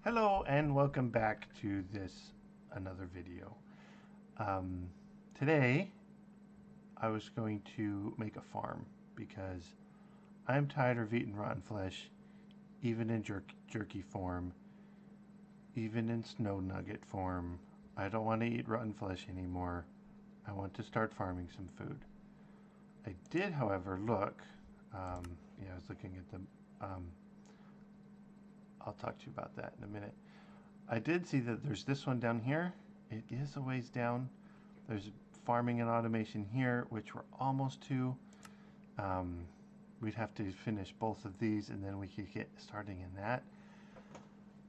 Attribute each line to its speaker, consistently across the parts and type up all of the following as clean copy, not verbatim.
Speaker 1: Hello and welcome back to this another video. Today I was going to make a farm because I'm tired of eating rotten flesh, even in jerky form, even in snow nugget form. I don't want to eat rotten flesh anymore. I want to start farming some food. I did, however, look. I was looking at the. I'll talk to you about that in a minute. I did see that there's this one down here. It is a ways down. There's farming and automation here, which we're almost to. We'd have to finish both of these and then we could get starting in that.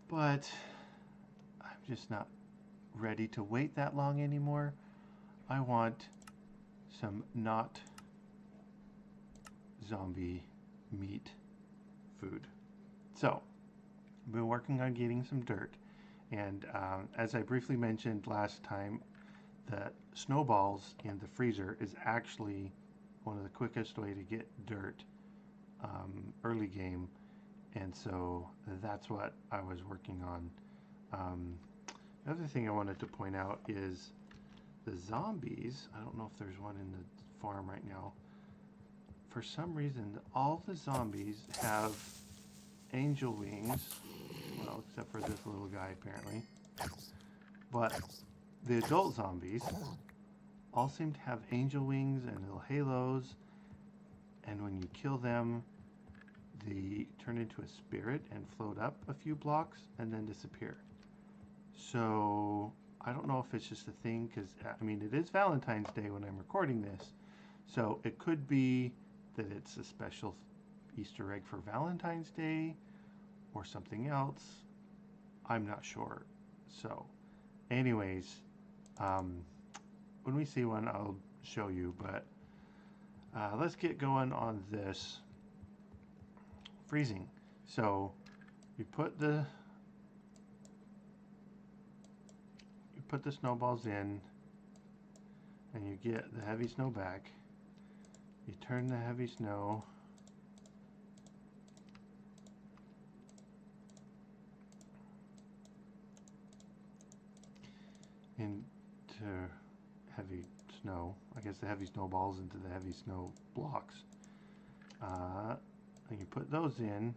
Speaker 1: But I'm just not ready to wait that long anymore. I want some not zombie meat food. So, I've been working on getting some dirt. And as I briefly mentioned last time, the snowballs in the freezer is actually one of the quickest way to get dirt early game. And so that's what I was working on. The other thing I wanted to point out is the zombies. I don't know if there's one in the farm right now. For some reason, all the zombies have angel wings. Well, except for this little guy, apparently. But the adult zombies all seem to have angel wings and little halos. And when you kill them, they turn into a spirit and float up a few blocks and then disappear. So I don't know if it's just a thing, because I mean, it is Valentine's Day when I'm recording this. So it could be that it's a special Easter egg for Valentine's Day or something else. I'm not sure. So anyways, when we see one, I'll show you. But let's get going on this freezing. So you put the snowballs in and you get the heavy snow back. You turn the heavy snow into heavy snow. I guess the heavy snowballs into the heavy snow blocks. And you put those in,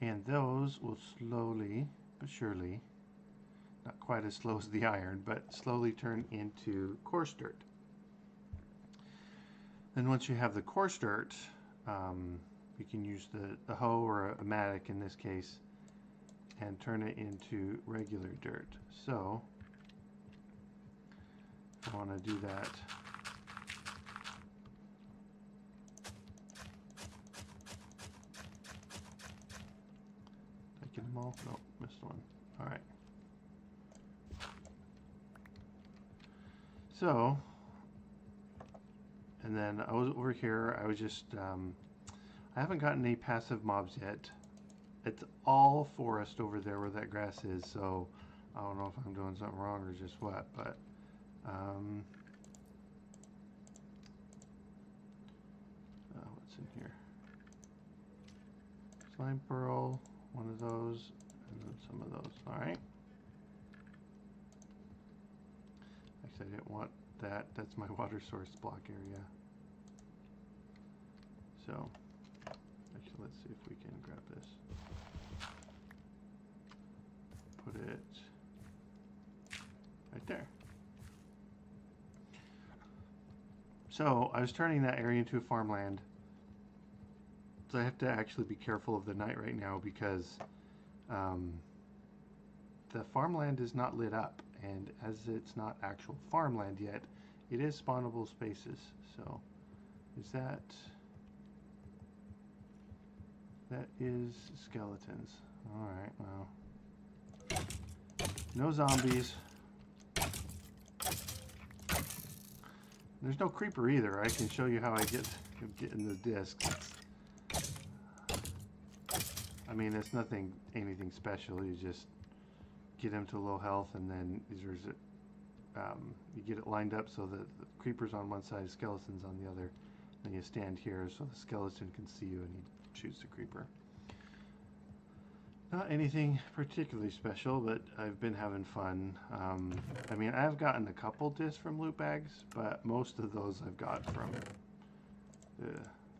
Speaker 1: and those will slowly but surely, not quite as slow as the iron, but slowly turn into coarse dirt. Then once you have the coarse dirt, you can use the hoe or a mattock in this case and turn it into regular dirt. So if I want to do that, did I get them all? No, missed one. All right. So, and then I was over here, I was just, I haven't gotten any passive mobs yet. It's all forest over there where that grass is, so I don't know if I'm doing something wrong or just what, but what's in here? Slime pearl, one of those, and then some of those. All right. Actually, I didn't want that. That's my water source block area. So, actually, let's see if we can grab this. Put it right there. So, I was turning that area into a farmland. So I have to actually be careful of the night right now because the farmland is not lit up. And as it's not actual farmland yet, it is spawnable spaces. So, is that is skeletons. Alright, well. No zombies. There's no creeper either. I can show you how I get in the discs. I mean, it's anything special. You just get them to low health, and then you get it lined up so that the creeper's on one side, skeletons on the other. Then you stand here so the skeleton can see you and he shoots the creeper. Not anything particularly special, but I've been having fun. I mean, I've gotten a couple discs from loot bags, but most of those I've got from the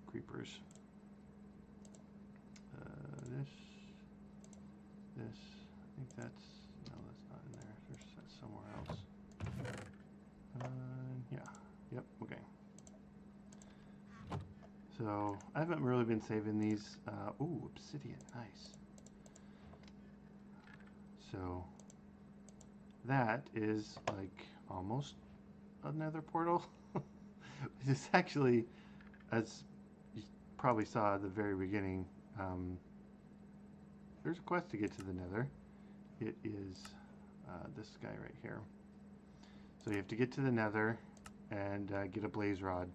Speaker 1: creepers. This, I think that's, no, that's not in there. That's somewhere else. Yeah, yep, okay. So, I haven't really been saving these. Ooh, obsidian, nice. So, that is like almost another portal. It's actually, as you probably saw at the very beginning, there's a quest to get to the nether. It is this guy right here. So you have to get to the nether and get a blaze rod.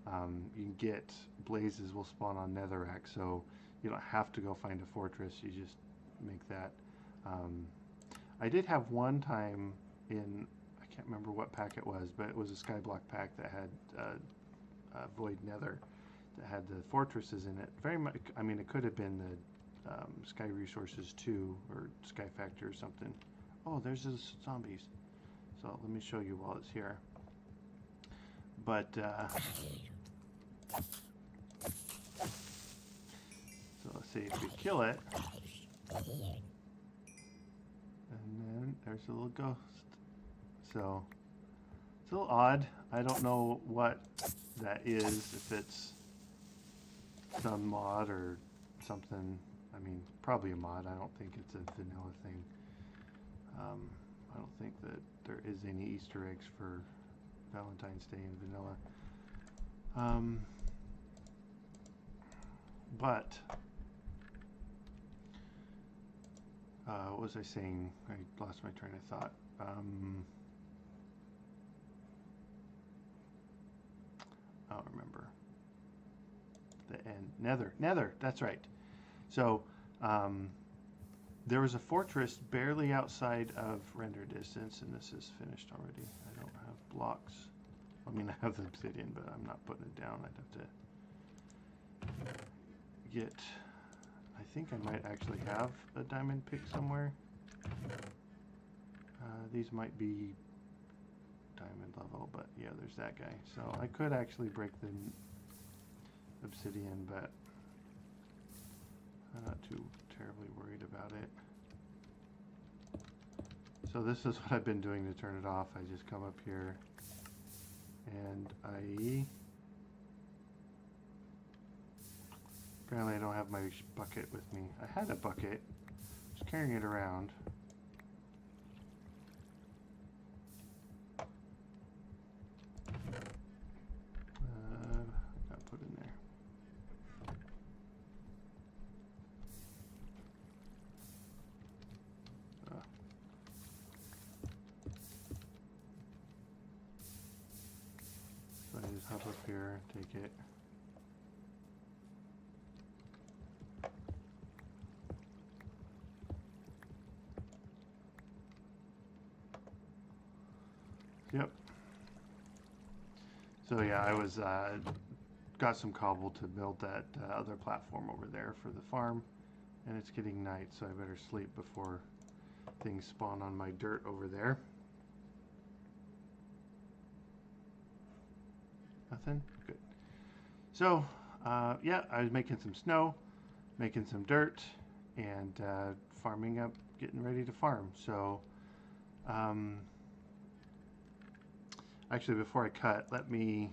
Speaker 1: You can get blazes will spawn on netherrack, so you don't have to go find a fortress. You just make that. I did have one time in, I can't remember what pack it was, but it was a Skyblock pack that had Void Nether that had the fortresses in it. Very much, I mean, it could have been the Sky Resources 2 or Sky Factor or something. Oh, there's the zombies. So let me show you while it's here. But, so let's see if we kill it. And then there's a little ghost. So, it's a little odd. I don't know what that is, if it's some mod or something. I mean, probably a mod. I don't think it's a vanilla thing. I don't think that there is any Easter eggs for Valentine's Day in vanilla. But what was I saying? I lost my train of thought. I don't remember. The end. Nether, that's right. So, there was a fortress barely outside of render distance, and this is finished already. I don't have blocks. I mean, I have the obsidian, but I'm not putting it down. I'd have to get, I think I might actually have a diamond pick somewhere. These might be diamond level, but yeah, there's that guy. So I could actually break the obsidian, but I'm not too terribly worried about it. So this is what I've been doing to turn it off. I just come up here and apparently I don't have my bucket with me. I had a bucket, just carrying it around. Got put in there. So I just hop up here, take it. Yep. So yeah, I was got some cobble to build that other platform over there for the farm, and it's getting night, so I better sleep before things spawn on my dirt over there. Nothing? Good. So yeah, I was making some snow, making some dirt, and farming up, getting ready to farm. So actually, before I cut, let me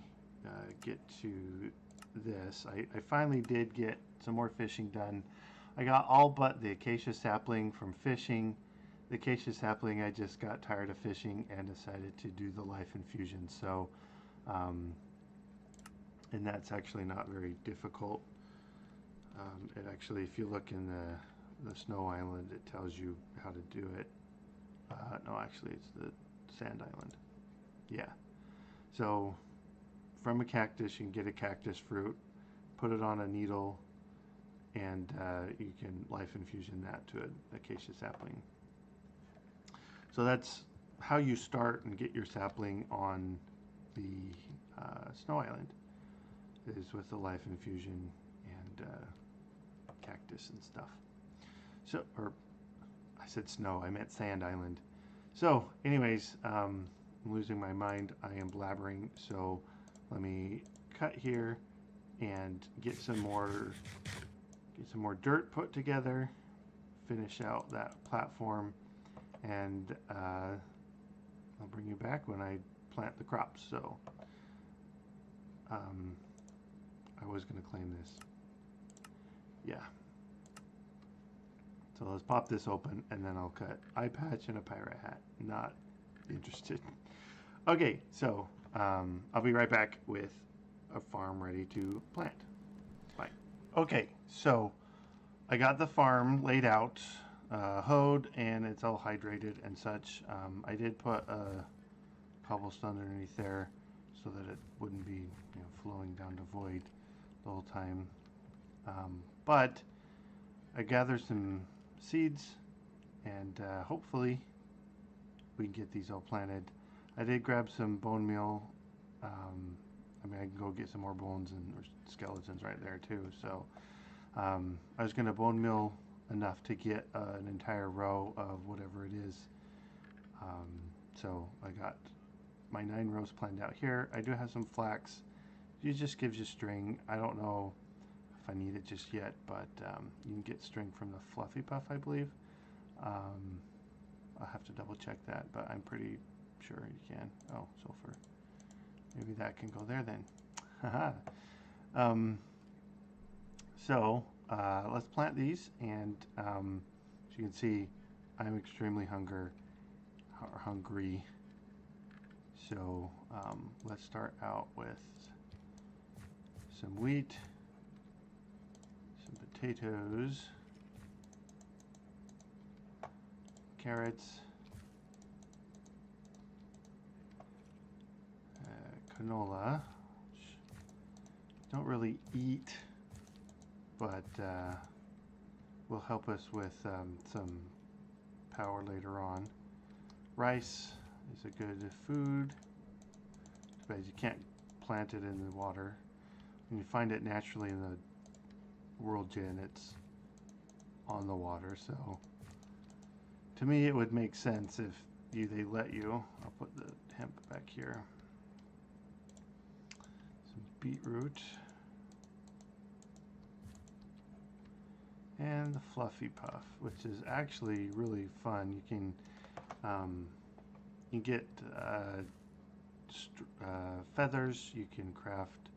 Speaker 1: get to this. I finally did get some more fishing done. I got all but the acacia sapling from fishing. The acacia sapling, I just got tired of fishing and decided to do the life infusion. So, and that's actually not very difficult. It actually, if you look in the snow island, it tells you how to do it. No, actually, it's the sand island. Yeah. So from a cactus, you can get a cactus fruit, put it on a needle, and you can life infusion that to an acacia sapling. So that's how you start and get your sapling on the snow island, is with the life infusion and cactus and stuff. So, or I said snow, I meant sand island. So, anyways, I'm losing my mind. I am blabbering. So, let me cut here and get some more dirt put together. Finish out that platform, and I'll bring you back when I plant the crops. So, I was going to claim this. Yeah. So let's pop this open, and then I'll cut eye patch and a pirate hat. Not interested. Okay, so I'll be right back with a farm ready to plant. Bye. Okay, so I got the farm laid out, hoed, and it's all hydrated and such. I did put a cobblestone underneath there so that it wouldn't be flowing down the void the whole time. But I gathered some seeds, and hopefully we can get these all planted. I did grab some bone meal. I mean, I can go get some more bones and or skeletons right there too. So I was going to bone meal enough to get an entire row of whatever it is. So I got my 9 rows planned out here. I do have some flax. It just gives you string. I don't know if I need it just yet, but you can get string from the Fluffy Puff, I believe. I'll have to double check that, but I'm pretty sure you can. Oh, sulfur. Maybe that can go there then. Haha. So let's plant these, and as you can see, I'm extremely hungry. So let's start out with some wheat, some potatoes, carrots, canola, which don't really eat, but will help us with some power later on. Rice is a good food, but you can't plant it in the water. When you find it naturally in the world gin, it's on the water, so to me it would make sense if they let you. I'll put the hemp back here. Some beetroot. And the Fluffy Puff, which is actually really fun. You can get feathers. You can craft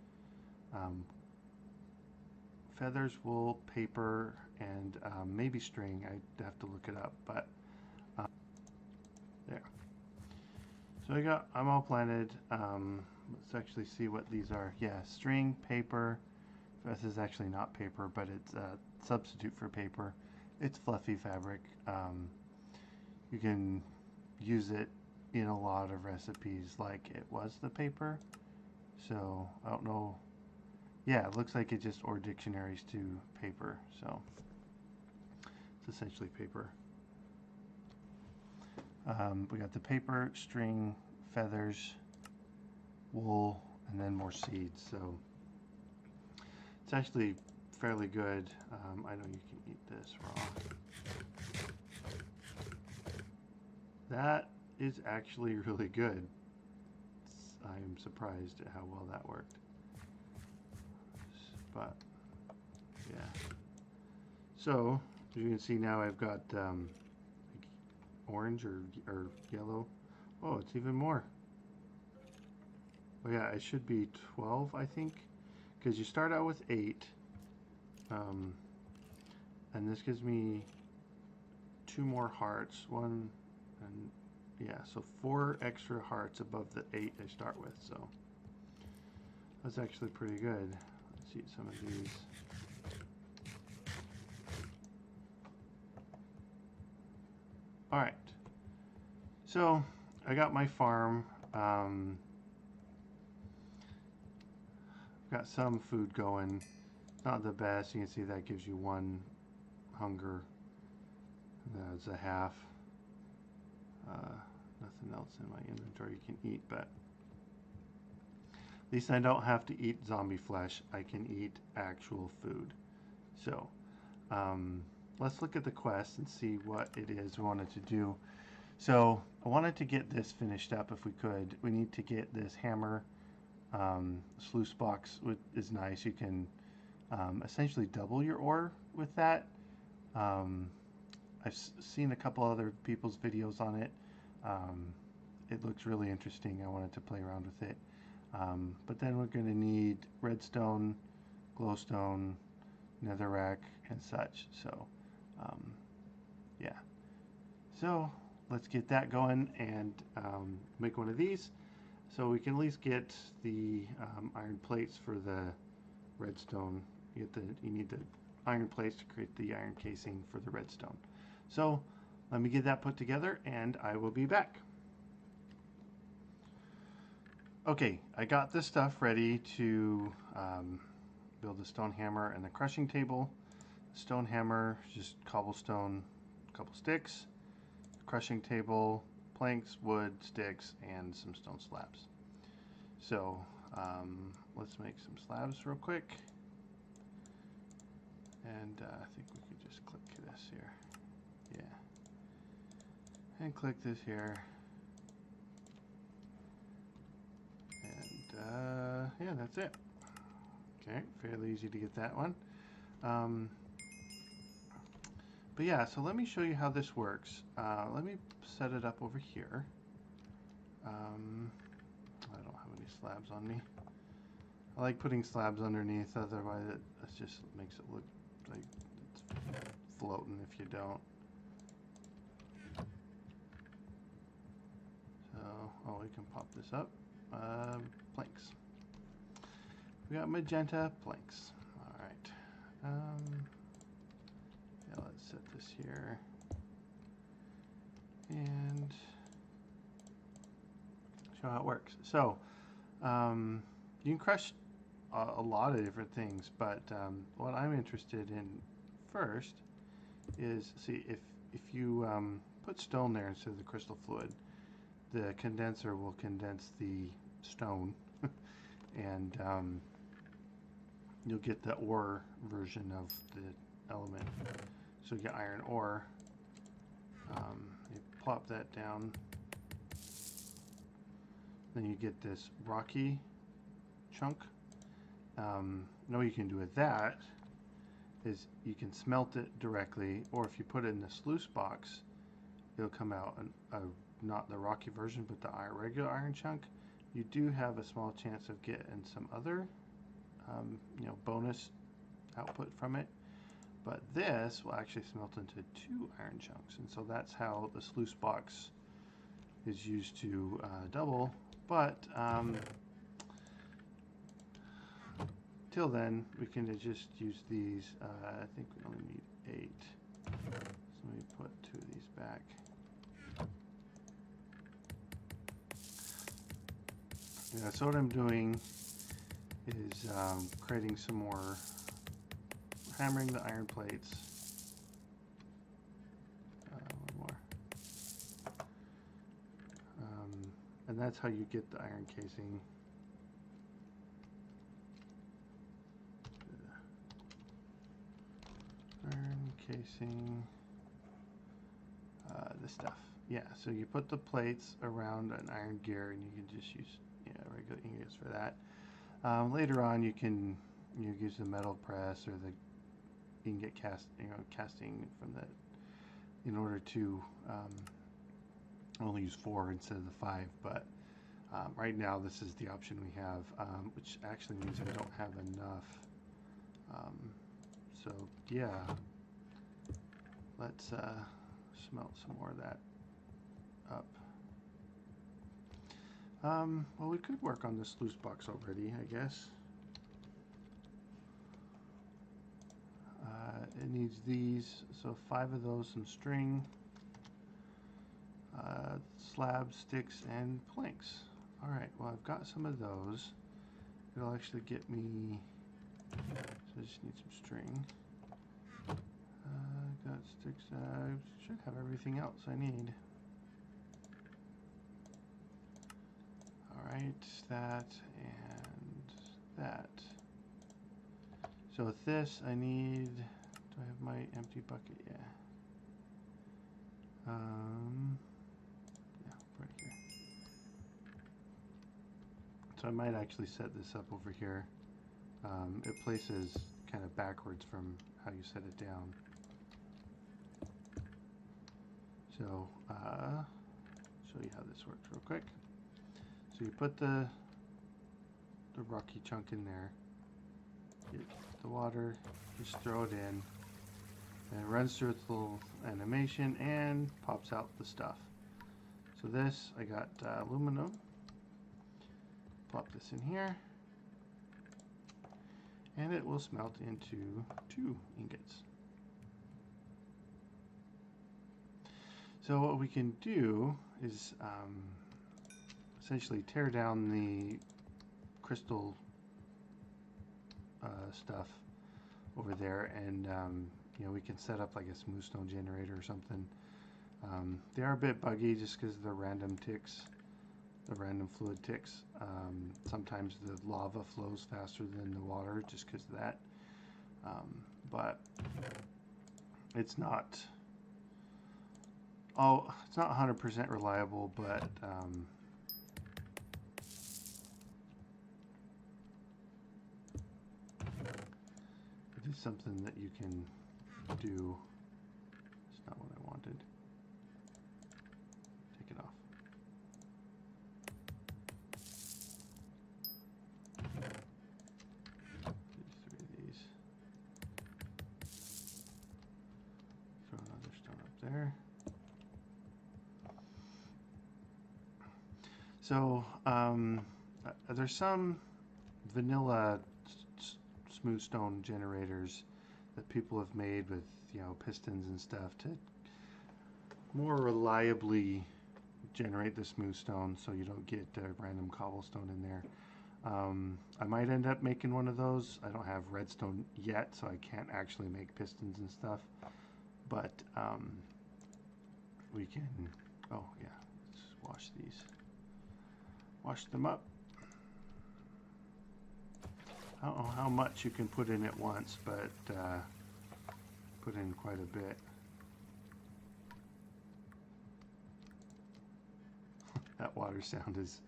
Speaker 1: feathers, wool, paper, and maybe string. I'd have to look it up, but there. So I'm all planted. Let's actually see what these are. Yeah, string, paper. This is actually not paper, but it's a substitute for paper. It's fluffy fabric. You can use it in a lot of recipes like it was the paper. So I don't know. Yeah, it looks like it just or dictionaries to paper. So it's essentially paper. We got the paper, string, feathers, wool, and then more seeds. So it's actually fairly good. I know you can eat this raw. That is actually really good. I'm surprised at how well that worked. But yeah. So as you can see now, I've got orange or yellow. Oh, it's even more. Oh yeah, it should be 12, I think, because you start out with 8, and this gives me 2 more hearts. One, and yeah, so 4 extra hearts above the 8 I start with. So that's actually pretty good. Let's eat some of these. All right, so I got my farm. Got some food going. Not the best. You can see that gives you 1 hunger. That's a half. Nothing else in my inventory you can eat, but at least I don't have to eat zombie flesh. I can eat actual food. So let's look at the quest and see what it is we wanted to do. So I wanted to get this finished up if we could. We need to get this hammer. Sluice box is nice. You can essentially double your ore with that. I've seen a couple other people's videos on it. It looks really interesting. I wanted to play around with it. But then we're going to need redstone, glowstone, netherrack, and such. So, yeah. So let's get that going and make one of these. So we can at least get the iron plates for the redstone. You need the iron plates to create the iron casing for the redstone. So let me get that put together and I will be back. Okay, I got this stuff ready to build the stone hammer and the crushing table. Stone hammer, just cobblestone, a couple sticks. Crushing table, planks, wood, sticks, and some stone slabs. So let's make some slabs real quick. And I think we could just click this here. Yeah. And click this here. And yeah, that's it. Okay, fairly easy to get that one. But yeah, so let me show you how this works. Let me set it up over here. I don't have any slabs on me. I like putting slabs underneath, otherwise it just makes it look like it's floating if you don't. So, oh, we can pop this up. Planks. We got magenta planks. All right. Yeah, let's set this here. And show how it works. So, you can crush a lot of different things, but what I'm interested in first is, see, if you put stone there instead of the crystal fluid, the condenser will condense the stone and you'll get the ore version of the element. So you get iron ore. You plop that down. Then you get this rocky chunk. What you can do with that is you can smelt it directly, or if you put it in the sluice box, it'll come out not the rocky version, but the regular iron chunk. You do have a small chance of getting some other, bonus output from it. But this will actually smelt into 2 iron chunks, and so that's how the sluice box is used to double. But till then, we can just use these. I think we only need 8. So let me put 2 of these back. Yeah, so what I'm doing is creating some more, hammering the iron plates. One more. And that's how you get the iron casing. Iron casing. This stuff. Yeah, so you put the plates around an iron gear and you can just use regular ingots for that. Later on you can use the metal press or the ingot casting from that in order to only use 4 instead of the 5, but right now this is the option we have, which actually means I don't have enough. So yeah, let's smelt some more of that up. Well, we could work on this sluice box already, I guess. It needs these, so 5 of those, some string, slabs, sticks, and planks. Alright, well, I've got some of those. It'll actually get me, so I just need some string. Got sticks, I should have everything else I need. Alright, that and that. So with this, I need, do Do I have my empty bucket? Yeah. Yeah, right here. So I might actually set this up over here. It places kind of backwards from how you set it down. So, show you how this works real quick. So you put the rocky chunk in there, get the water, just throw it in, and it runs through its little animation and pops out the stuff. So this, I got aluminum, plop this in here, and it will smelt into 2 ingots. So what we can do is essentially tear down the crystal stuff over there, and you know, we can set up like a smooth stone generator or something. They are a bit buggy just because of the random ticks, the random fluid ticks. Sometimes the lava flows faster than the water just because of that. But it's not. Oh, it's not 100% reliable, but it is something that you can do. It's not what I wanted. Take it off. Three of these. Throw another stone up there. So there's some vanilla smooth stone generators that people have made with, you know, pistons and stuff to more reliably generate the smooth stone, so you don't get random cobblestone in there. I might end up making one of those. I don't have redstone yet, so I can't actually make pistons and stuff. But we can. Oh yeah, let's wash these. Wash them up. I don't know how much you can put in at once, but put in quite a bit. That water sound is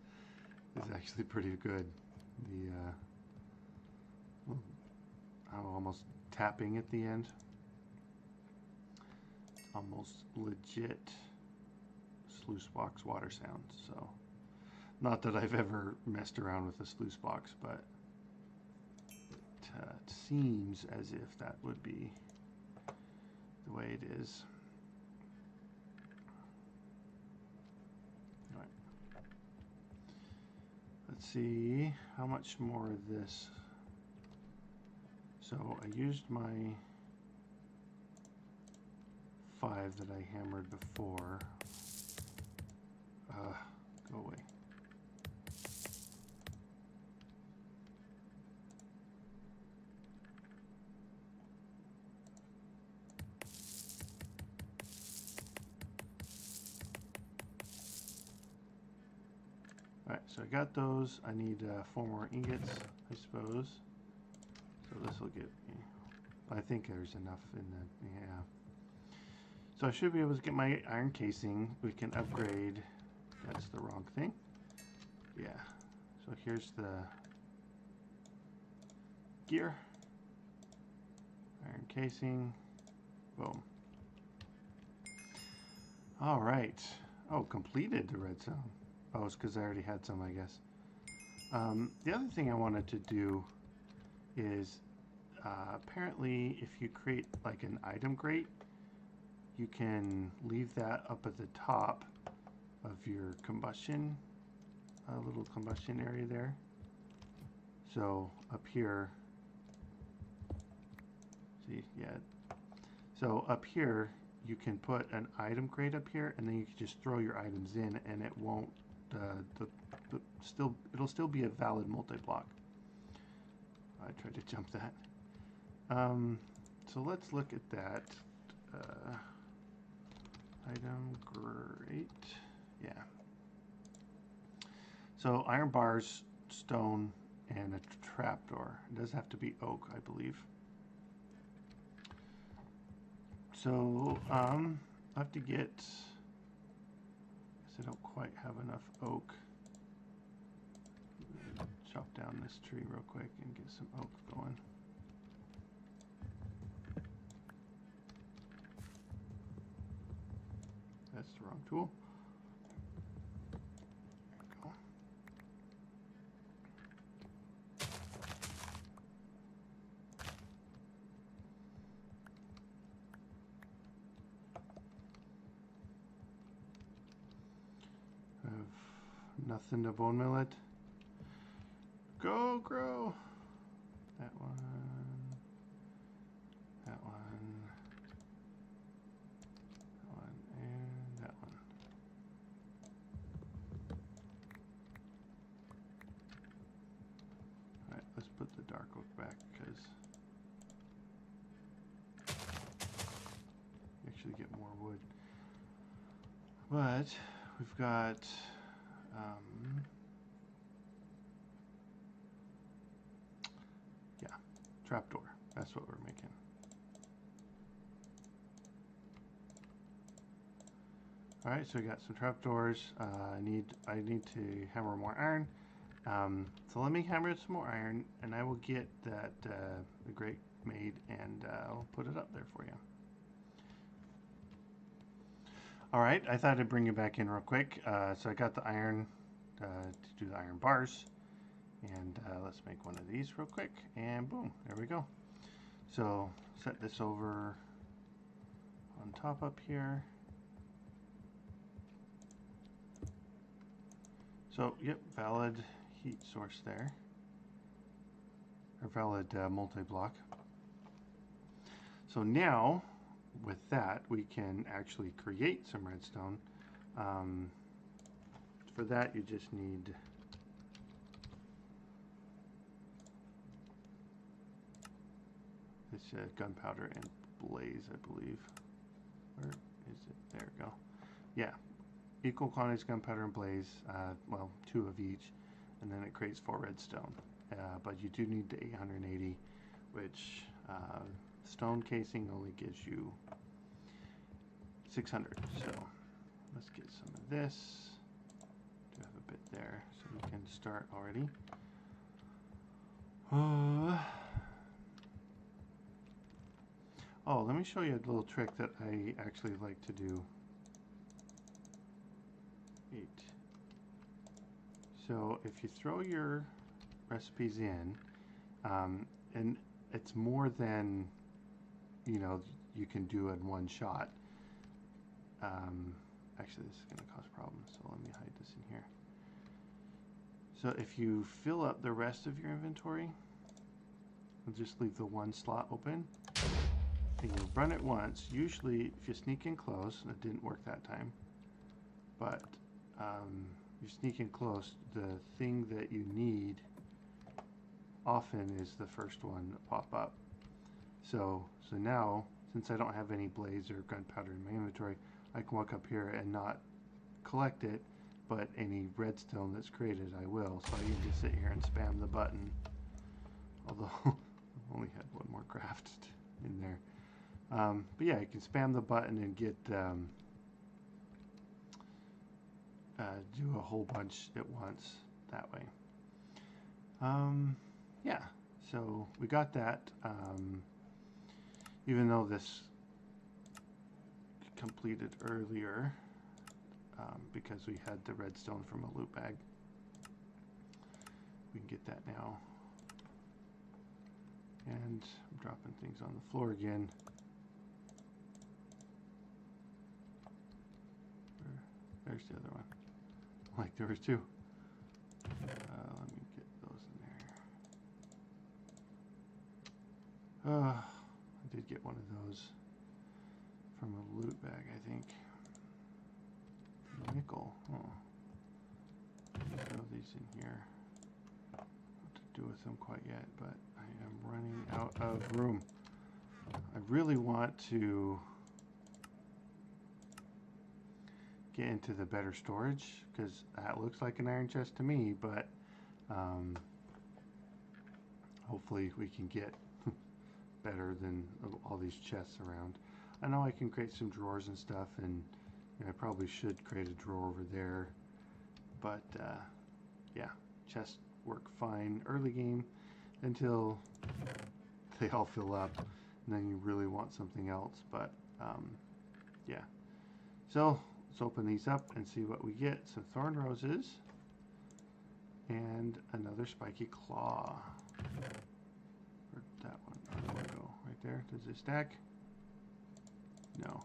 Speaker 1: actually pretty good. The almost tapping at the end. Almost legit sluice box water sound. So. Not that I've ever messed around with a sluice box, but it seems as if that would be the way it is. All right. Let's see how much more of this. So I used my 5 that I hammered before. Go away. Alright, so I got those. I need 4 more ingots, I suppose. So this will get me. I think there's enough in the, yeah. So I should be able to get my iron casing. We can upgrade. That's the wrong thing. Yeah. So here's the gear. Iron casing. Boom. All right. Oh, completed the redstone. Oh, it's because I already had some, I guess. The other thing I wanted to do is apparently if you create like an item grate, you can leave that up at the top of your combustion, little combustion area there. So up here, see, yeah. So up here, you can put an item crate up here, and then you can just throw your items in, and it won't. It'll still be a valid multi-block. I tried to jump that. So let's look at that. Item crate. Yeah. So iron bars, stone, and a trapdoor. It does have to be oak, I believe. So, I have to get, guess I don't quite have enough oak. Chop down this tree real quick and get some oak going. That's the wrong tool. There we go. I have nothing to bone mill it. Go grow. That one. That one. That one and that one. Alright, let's put the dark oak back because you actually get more wood. But we've got yeah, trapdoor. That's what we're making. All right, so we got some trapdoors. I need to hammer more iron. So let me hammer some more iron, and I will get that the grate made, and I'll put it up there for you. All right, I thought I'd bring you back in real quick. So I got the iron to do the iron bars, and let's make one of these real quick, and boom, there we go. So set this over on top up here. So, yep, valid heat source there, or valid multi-block. So now, with that, we can actually create some redstone. For that, you just need this gunpowder and blaze, I believe. Where is it? There we go. Yeah. Equal quantities gunpowder and blaze, well, 2 of each, and then it creates 4 redstone. But you do need the 880, which stone casing only gives you 600. So let's get some of this. Do have a bit there, so we can start already. Oh, let me show you a little trick that I actually like to do. 8. So if you throw your recipes in, and it's more than you can do in one shot. Actually, this is going to cause problems, so let me hide this in here. So if you fill up the rest of your inventory, we'll just leave the one slot open, and you run it once. Usually, if you sneak in close, and it didn't work that time, but you sneak in close, the thing that you need often is the first one to pop up. So now, since I don't have any blaze or gunpowder in my inventory, I can walk up here and not collect it, but any redstone that's created I will. So I can just sit here and spam the button, although I only had one more craft in there. But yeah, you can spam the button and get do a whole bunch at once that way. Yeah, so we got that. Even though this completed earlier, because we had the redstone from a loot bag, we can get that now. And I'm dropping things on the floor again. There's the other one. Like there was 2. Let me get those in there. I did get one of those from a loot bag, I think. Nickel. Oh. Throw these in here. What to do with them quite yet, but I am running out of room. I really want to get into the better storage, because that looks like an iron chest to me, but hopefully we can get better than all these chests around. I know I can create some drawers and stuff, and I probably should create a drawer over there, but yeah, chests work fine early game until they all fill up, and then you really want something else. But yeah, so let's open these up and see what we get. Some thorn roses and another spiky claw. Where'd that one go? Right there. Does it stack? No.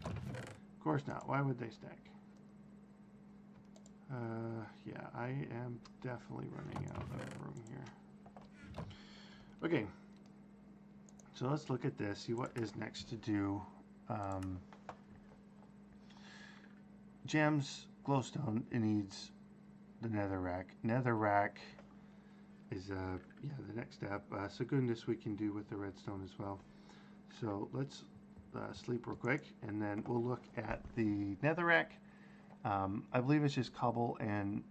Speaker 1: Of course not. Why would they stack? Yeah, I am definitely running out of room here. Okay. So let's look at this, see what is next to do. Gems, glowstone, it needs the netherrack. Netherrack is yeah, the next step. So goodness we can do with the redstone as well. So let's sleep real quick, and then we'll look at the netherrack. I believe it's just cobble and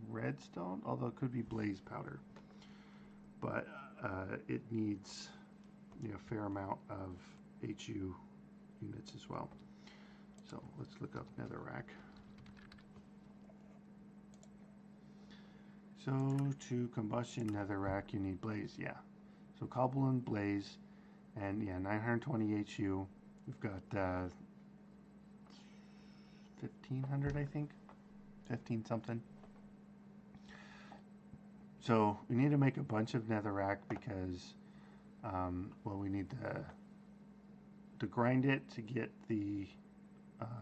Speaker 1: redstone, although it could be blaze powder. But it needs a fair amount of HU units as well. So let's look up netherrack. So to combustion netherrack, you need blaze, yeah. So cobble and blaze, and yeah, 920 HU. We've got 1500, I think, 15 something. So we need to make a bunch of netherrack because, well, we need to grind it to get the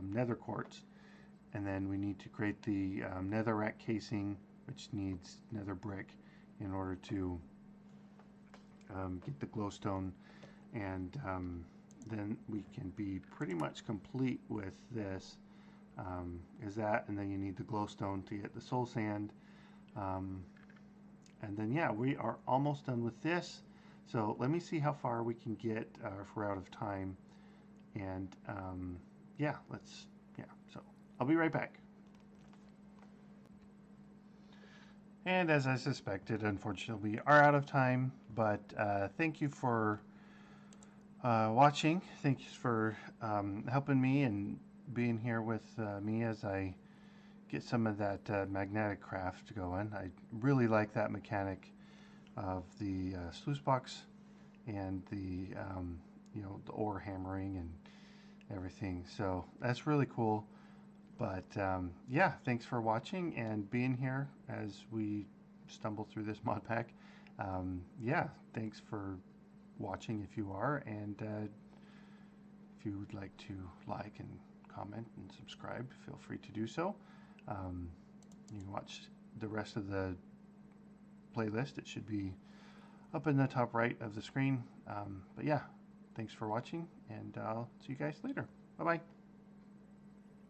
Speaker 1: nether quartz, and then we need to create the netherrack casing, which needs nether brick in order to get the glowstone, and then we can be pretty much complete with this. Is that, and then you need the glowstone to get the soul sand. And then, yeah, we are almost done with this. So let me see how far we can get if we're out of time. And yeah, so I'll be right back. And as I suspected, unfortunately, we are out of time. But thank you for watching. Thanks for helping me and being here with me as I get some of that magnetic craft going. I really like that mechanic of the sluice box and the the ore hammering and everything. So that's really cool. But yeah, thanks for watching and being here as we stumble through this mod pack. Yeah, thanks for watching if you are, and if you would like to like and comment and subscribe, feel free to do so. You can watch the rest of the playlist. It should be up in the top right of the screen. But yeah, thanks for watching, and I'll see you guys later. Bye-bye.